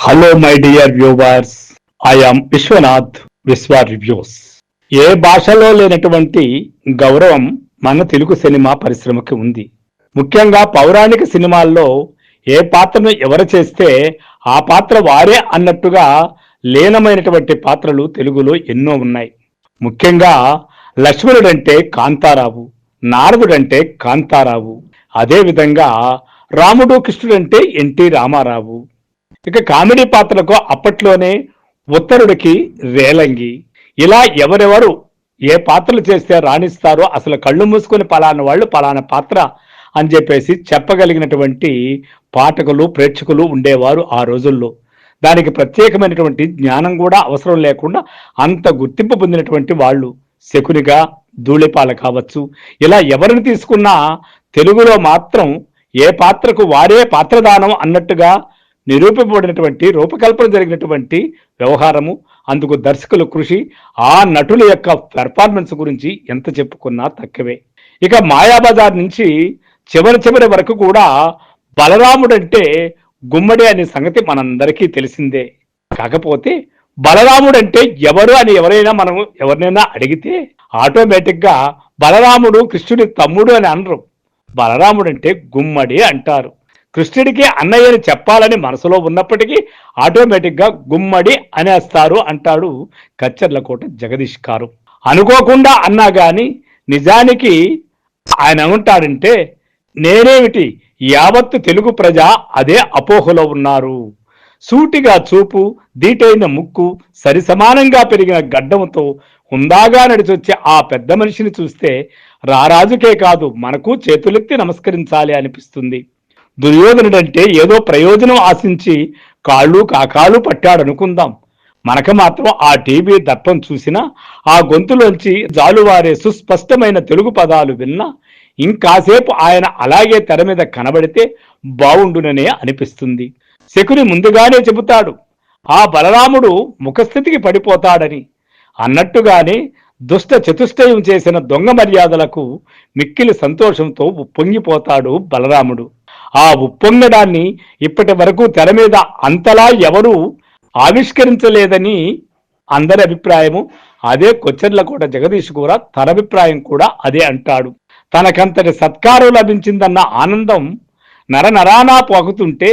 Hello my dear viewers, I am Vishwanath Vishwa reviews. ఏ భాషలో లేనటువంటి గౌరవం మన తెలుగు సినిమా పరిశ్రమకి ఉంది. ముఖ్యంగా పౌరాణిక సినిమాల్లో ఏ పాత్రను ఎవరు చేస్తే ఆ పాత్ర వారే అన్నట్టుగా లీనమైనటువంటి పాత్రలు తెలుగులో ఎన్నో ఉన్నాయి. ముఖ్యంగా లక్ష్మణుడంటే కాంతారావు, నారదుడంటే కాంతారావు, అదేవిధంగా రాముడు కృష్ణుడంటే ఎన్టీ రామారావు. ఇక కామెడీ పాత్రకు అప్పట్లోనే ఉత్తరుడికి రేలంగి. ఇలా ఎవరెవరు ఏ పాత్రలు చేస్తే రాణిస్తారో అసలు కళ్ళు మూసుకొని పలానా వాళ్ళు పలానా పాత్ర అని చెప్పేసి చెప్పగలిగినటువంటి పాఠకులు ప్రేక్షకులు ఉండేవారు ఆ రోజుల్లో. దానికి ప్రత్యేకమైనటువంటి జ్ఞానం కూడా అవసరం లేకుండా అంత గుర్తింపు పొందినటువంటి వాళ్ళు శకునిగా, ధూళిపాల కావచ్చు. ఇలా ఎవరిని తీసుకున్నా తెలుగులో మాత్రం ఏ పాత్రకు వారే పాత్రదానం అన్నట్టుగా నిరూపింపబడినటువంటి రూపకల్పన జరిగినటువంటి వ్యవహారము, అందుకు దర్శకుల కృషి, ఆ నటుల యొక్క పెర్ఫార్మెన్స్ గురించి ఎంత చెప్పుకున్నా తక్కువే. ఇక మాయాబజార్ నుంచి చివరి వరకు కూడా బలరాముడంటే గుమ్మడి అనే సంగతి మనందరికీ తెలిసిందే. కాకపోతే బలరాముడంటే ఎవరు అని ఎవరినైనా అడిగితే ఆటోమేటిక్గా బలరాముడు కృష్ణుడి తమ్ముడు అని అనరు, బలరాముడంటే గుమ్మడి అంటారు. కృష్ణుడికి అన్నయ్యని చెప్పాలని మనసులో ఉన్నప్పటికీ ఆటోమేటిక్గా గుమ్మడి అనేస్తారు అంటాడు కచ్చర్లకోట జగదీష్ గారు. అనుకోకుండా అన్నా గాని నిజానికి ఆయన ఏమంటాడంటే, నేనేమిటి యావత్తు తెలుగు ప్రజ అదే అపోహలో ఉన్నారు. సూటిగా చూపు, దీటైన ముక్కు, సరిసమానంగా పెరిగిన గడ్డంతో హుందాగా నడిచొచ్చే ఆ పెద్ద మనిషిని చూస్తే రారాజుకే కాదు మనకు చేతులెత్తి నమస్కరించాలి అనిపిస్తుంది. దుర్యోధనుడంటే ఏదో ప్రయోజనం ఆశించి కాళ్ళు కాకాలు పట్టాడనుకుందాం. మనకు మాత్రం ఆ టీవీ దర్పం చూసినా, ఆ గొంతులోంచి జాలువారే సుస్పష్టమైన తెలుగు పదాలు విన్నా, ఇంకాసేపు ఆయన అలాగే తెర మీద కనబడితే బావుండుననే అనిపిస్తుంది. శకుని ముందుగానే చెబుతాడు ఆ బలరాముడు ముఖస్థితికి పడిపోతాడని. అన్నట్టుగానే దుష్ట చతుష్టయం చేసిన దొంగ మర్యాదలకు మిక్కిలి సంతోషంతో ఉప్పొంగిపోతాడు బలరాముడు. ఆ ఉప్పొంగడాన్ని ఇప్పటి వరకు తెర మీద అంతలా ఎవరూ ఆవిష్కరించలేదని అందరి అభిప్రాయము. అదే కొచ్చెర్లకోట జగదీష్ కూడా తన అభిప్రాయం కూడా అదే అంటాడు. తనకంతటి సత్కారం లభించిందన్న ఆనందం నరనరానా పోగుతుంటే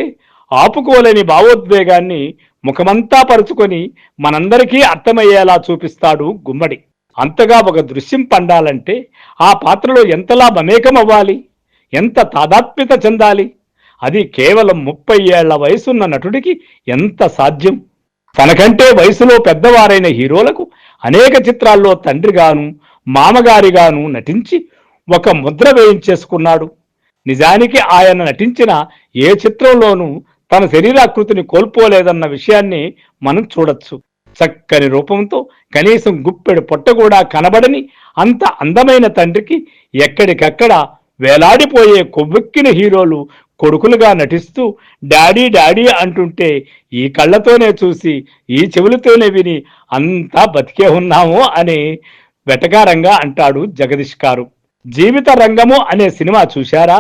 ఆపుకోలేని భావోద్వేగాన్ని ముఖమంతా పరుచుకొని మనందరికీ అర్థమయ్యేలా చూపిస్తాడు గుమ్మడి. అంతగా ఒక దృశ్యం పండాలంటే ఆ పాత్రలో ఎంతలా మమేకం అవ్వాలి, ఎంత తాదాత్మ్యత చెందాలి. అది కేవలం 30 ఏళ్ల వయసున్న నటుడికి ఎంత సాధ్యం? తనకంటే వయసులో పెద్దవారైన హీరోలకు అనేక చిత్రాల్లో తండ్రిగాను మామగారిగాను నటించి ఒక ముద్ర వేయించేసుకున్నాడు. నిజానికి ఆయన నటించిన ఏ చిత్రంలోనూ తన శరీరాకృతిని కోల్పోలేదన్న విషయాన్ని మనం చూడొచ్చు. చక్కని రూపంతో కనీసం గుప్పెడు పొట్ట కూడా కనబడని అంత అందమైన తండ్రికి ఎక్కడికక్కడ వేలాడిపోయే కొవ్వెక్కిన హీరోలు కొడుకులుగా నటిస్తూ డాడీ డాడీ అంటుంటే ఈ కళ్ళతోనే చూసి ఈ చెవులతోనే విని అంతా బతికే ఉన్నాము అని వెటకారంగా అంటాడు జగదీష్ గారు. జీవిత రంగము అనే సినిమా చూశారా?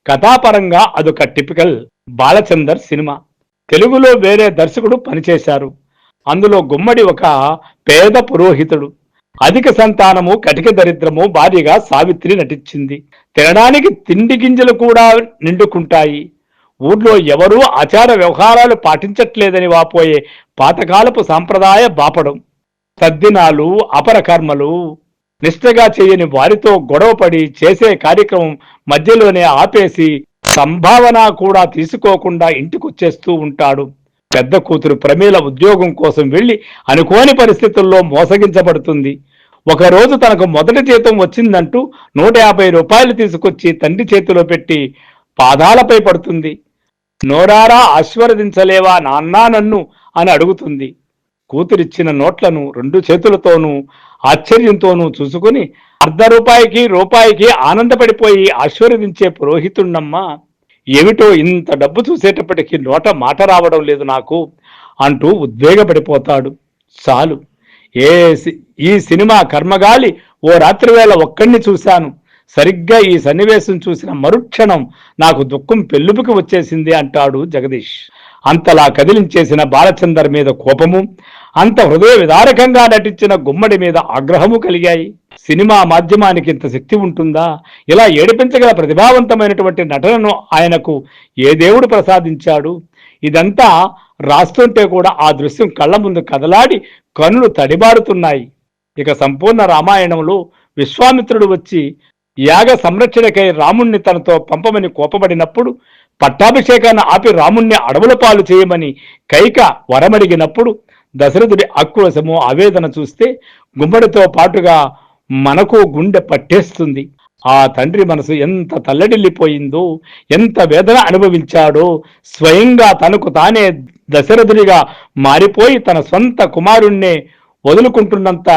కథాపరంగా అదొక టిపికల్ బాలచందర్ సినిమా. తెలుగులో వేరే దర్శకుడు పనిచేశారు. అందులో గుమ్మడి ఒక పేద పురోహితుడు. అధిక సంతానము, కటిక దరిద్రము, భార్యగా సావిత్రి నటించింది. తినడానికి తిండి గింజలు కూడా నిండుకుంటాయి. ఊర్లో ఎవరూ ఆచార వ్యవహారాలు పాటించట్లేదని వాపోయే పాతకాలపు సాంప్రదాయ బాపడం, తద్దినాలు, అపరకర్మలు, నిష్ఠగా చేయని వారితో గొడవపడి చేసే కార్యక్రమం మధ్యలోనే ఆపేసి సంభావన కూడా తీసుకోకుండా ఇంటికొచ్చేస్తూ ఉంటాడు. పెద్ద కూతురు ప్రమీల ఉద్యోగం కోసం వెళ్లి అనుకోని పరిస్థితుల్లో మోసగించబడుతుంది. ఒకరోజు తనకు మొదటి జీతం వచ్చిందంటూ 150 రూపాయలు తీసుకొచ్చి తండ్రి చేతిలో పెట్టి పాదాలపై పడుతుంది. నోరారా ఆశీర్వదించలేవా నాన్నా నన్ను అని అడుగుతుంది. కూతురిచ్చిన నోట్లను 2 చేతులతోనూ ఆశ్చర్యంతోనూ చూసుకుని రూపాయికి ఆనందపడిపోయి ఆశీర్వదించే పురోహితుణ్ణమ్మా, ఏమిటో ఇంత డబ్బు చూసేటప్పటికీ నోట మాట రావడం లేదు నాకు అంటూ ఉద్వేగపడిపోతాడు. చాలు, ఈ సినిమా కర్మగాలి ఓ రాత్రివేళ ఒక్కడిని చూశాను. సరిగ్గా ఈ సన్నివేశం చూసిన మరుక్షణం నాకు దుఃఖం పెళ్ళుపుకి వచ్చేసింది అంటాడు జగదీష్. అంతలా కదిలించేసిన బాలచందర్ మీద కోపము, అంత హృదయ విదారకంగా నటించిన గుమ్మడి మీద ఆగ్రహము కలిగాయి. సినిమా మాధ్యమానికి ఇంత శక్తి ఉంటుందా? ఇలా ఏడిపించగల ప్రతిభావంతమైనటువంటి నటనను ఆయనకు ఏ దేవుడు ప్రసాదించాడు? ఇదంతా రాస్తుంటే కూడా ఆ దృశ్యం కళ్ళ ముందు కదలాడి కన్నులు తడిబారుతున్నాయి. ఇక సంపూర్ణ రామాయణంలో విశ్వామిత్రుడు వచ్చి యాగ సంరక్షణకై రాముణ్ణి తనతో పంపమని కోపబడినప్పుడు, పట్టాభిషేకాన్ని ఆపి రాముణ్ణి అడవుల పాలు చేయమని కైక వరమడిగినప్పుడు దశరథుడి ఆక్రోశము ఆవేదన చూస్తే గుమ్మడితో పాటుగా మనకు గుండె పట్టేస్తుంది. ఆ తండ్రి మనసు ఎంత తల్లడిల్లిపోయిందో, ఎంత వేదన అనుభవించాడో, స్వయంగా తనకు తానే దశరథుడిగా మారిపోయి తన సొంత కుమారుణ్ణే వదులుకుంటున్నంత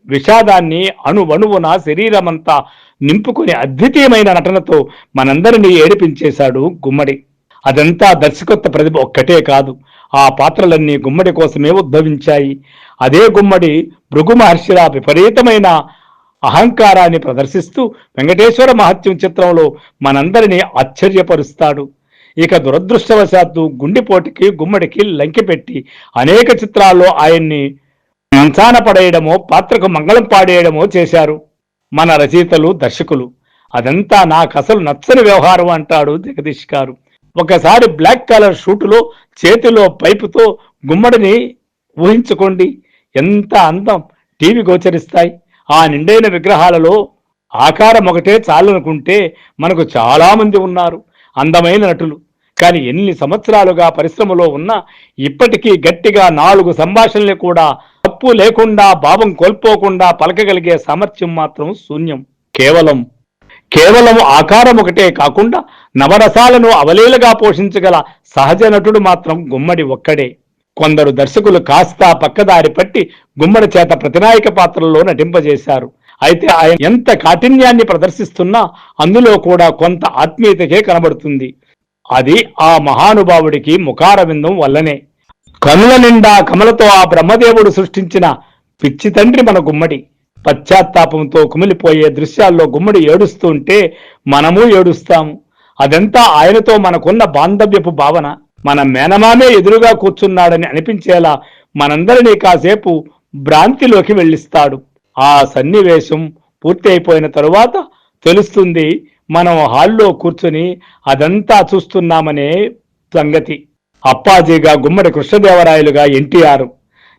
విషాదాన్ని అణువణువున శరీరమంతా నింపుకుని అద్వితీయమైన నటనతో మనందరినీ ఏడిపించేశాడు గుమ్మడి. అదంతా దర్శకత్వ ప్రతిభ ఒక్కటే కాదు, ఆ పాత్రలన్నీ గుమ్మడి కోసమే ఉద్భవించాయి. అదే గుమ్మడి భృగు మహర్షిలా విపరీతమైన అహంకారాన్ని ప్రదర్శిస్తూ వెంకటేశ్వర మహత్యం చిత్రంలో మనందరినీ ఆశ్చర్యపరుస్తాడు. ఇక దురదృష్టవశాత్తు గుండెపోటుకి గుమ్మడికి లంకెపెట్టి అనేక చిత్రాల్లో ఆయన్ని మంచాన పడేయడమో, పాత్రకు మంగళం పాడేయడమో చేశారు మన రచయితలు, దర్శకులు. అదంతా నాకు అసలు నచ్చని వ్యవహారం అంటాడు జగదీష్ గారు. ఒకసారి బ్లాక్ కలర్ షూటులో చేతిలో పైపుతో గుమ్మడిని ఊహించుకోండి, ఎంత అందం టీవీ గోచరిస్తాయి. ఆ నిండైన విగ్రహాలలో ఆకారం ఒకటే చాలనుకుంటే మనకు చాలా మంది ఉన్నారు అందమైన నటులు. కానీ ఎన్ని సంవత్సరాలుగా పరిశ్రమలో ఉన్నా ఇప్పటికీ గట్టిగా 4 సంభాషణలు కూడా తప్పు లేకుండా, భావం కోల్పోకుండా పలకగలిగే సామర్థ్యం మాత్రం శూన్యం. కేవలం ఆకారం ఒకటే కాకుండా నవరసాలను అవలీలగా పోషించగల సహజ నటుడు మాత్రం గుమ్మడి ఒక్కడే. కొందరు దర్శకులు కాస్త పక్కదారి పట్టి గుమ్మడి చేత ప్రతినాయక పాత్రల్లో నటింపజేశారు. అయితే ఆయన ఎంత కాఠిన్యాన్ని ప్రదర్శిస్తున్నా అందులో కూడా కొంత ఆత్మీయతకే కనబడుతుంది. అది ఆ మహానుభావుడికి ముఖారవిందం వల్లనే. కనుల నిండా కమలతో ఆ బ్రహ్మదేవుడు సృష్టించిన పిచ్చి తండ్రి మన గుమ్మడి. పశ్చాత్తాపంతో కుమిలిపోయే దృశ్యాల్లో గుమ్మడి ఏడుస్తుంటే మనము ఏడుస్తాము. అదంతా ఆయనతో మనకున్న బాంధవ్యపు భావన. మన మేనమామే ఎదురుగా కూర్చున్నాడని అనిపించేలా మనందరినీ కాసేపు భ్రాంతిలోకి వెళ్ళిస్తాడు. ఆ సన్నివేశం పూర్తి అయిపోయిన తరువాత తెలుస్తుంది మనం హాల్లో కూర్చుని అదంతా చూస్తున్నామనే సంగతి. అప్పాజీగా గుమ్మడి కృష్ణదేవరాయలుగా ఎన్టీఆర్.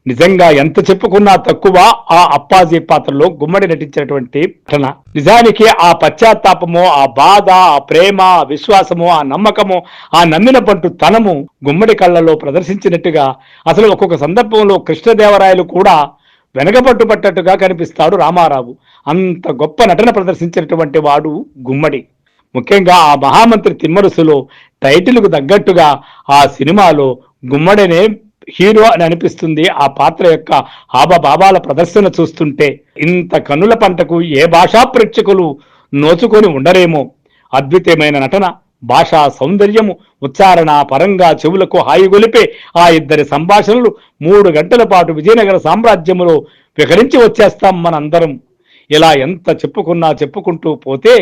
నిజంగా ఎంత చెప్పుకున్నా తక్కువ ఆ అప్పాజీ పాత్రలో గుమ్మడి నటించినటువంటి ఘటన. నిజానికి ఆ పశ్చాత్తాపము, ఆ బాధ, ఆ ప్రేమ, ఆ విశ్వాసము, ఆ నమ్మకము, ఆ నమ్మిన పంటు తనము గుమ్మడి కళ్ళలో ప్రదర్శించినట్టుగా అసలు ఒక్కొక్క సందర్భంలో కృష్ణదేవరాయలు కూడా వెనకబట్టుపట్టట్టుగా కనిపిస్తాడు రామారావు. అంత గొప్ప నటన ప్రదర్శించినటువంటి వాడు గుమ్మడి. ముఖ్యంగా ఆ మహామంత్రి తిమ్మరుసులో టైటిల్కు తగ్గట్టుగా ఆ సినిమాలో గుమ్మడినే హీరో అని అనిపిస్తుంది. ఆ పాత్ర యొక్క హావభావాల ప్రదర్శన చూస్తుంటే ఇంత కన్నుల పంటకు ఏ భాషా ప్రేక్షకులు నోచుకొని ఉండరేమో. అద్భుతమైన నటన, భాషా సౌందర్యము, ఉచ్చారణ పరంగా చెవులకు హాయిగొలిపే ఆ ఇద్దరి సంభాషణలు 3 గంటల పాటు విజయనగర సామ్రాజ్యములో విహరించి వచ్చేస్తాం మనందరం. ఇలా ఎంత చెప్పుకుంటూ పోతే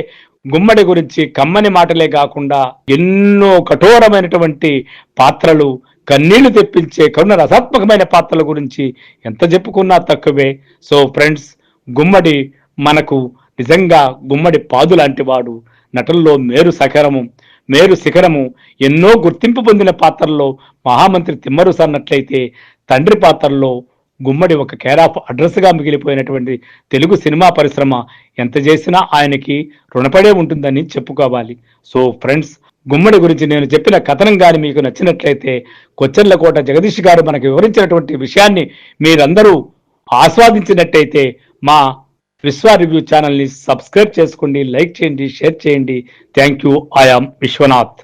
గుమ్మడి గురించి కమ్మని మాటలే కాకుండా ఎన్నో కఠోరమైనటువంటి పాత్రలు, కన్నీళ్లు తెప్పించే కరుణ రసాత్మకమైన పాత్రల గురించి ఎంత చెప్పుకున్నా తక్కువే. సో ఫ్రెండ్స్, గుమ్మడి మనకు నిజంగా గుమ్మడి పాదు లాంటి వాడు. నటుల్లో మేరు శిఖరము ఎన్నో గుర్తింపు పొందిన పాత్రల్లో మహామంత్రి తిమ్మరుసు అన్నట్లయితే, తండ్రి పాత్రల్లో గుమ్మడి ఒక కేర్ ఆఫ్ అడ్రస్గా మిగిలిపోయినటువంటి తెలుగు సినిమా పరిశ్రమ ఎంత చేసినా ఆయనకి రుణపడే ఉంటుందని చెప్పుకోవాలి. సో ఫ్రెండ్స్, గుమ్మడి గురించి నేను చెప్పిన కథనం కానీ మీకు నచ్చినట్లయితే కొచ్చెర్లకోట జగదీష్ గారు మనకు వివరించినటువంటి విషయాన్ని మీరందరూ ఆస్వాదించినట్టయితే మా విశ్వ రివ్యూ ఛానల్ని సబ్స్క్రైబ్ చేసుకోండి, లైక్ చేయండి, షేర్ చేయండి. Thank you. I am Vishwanath.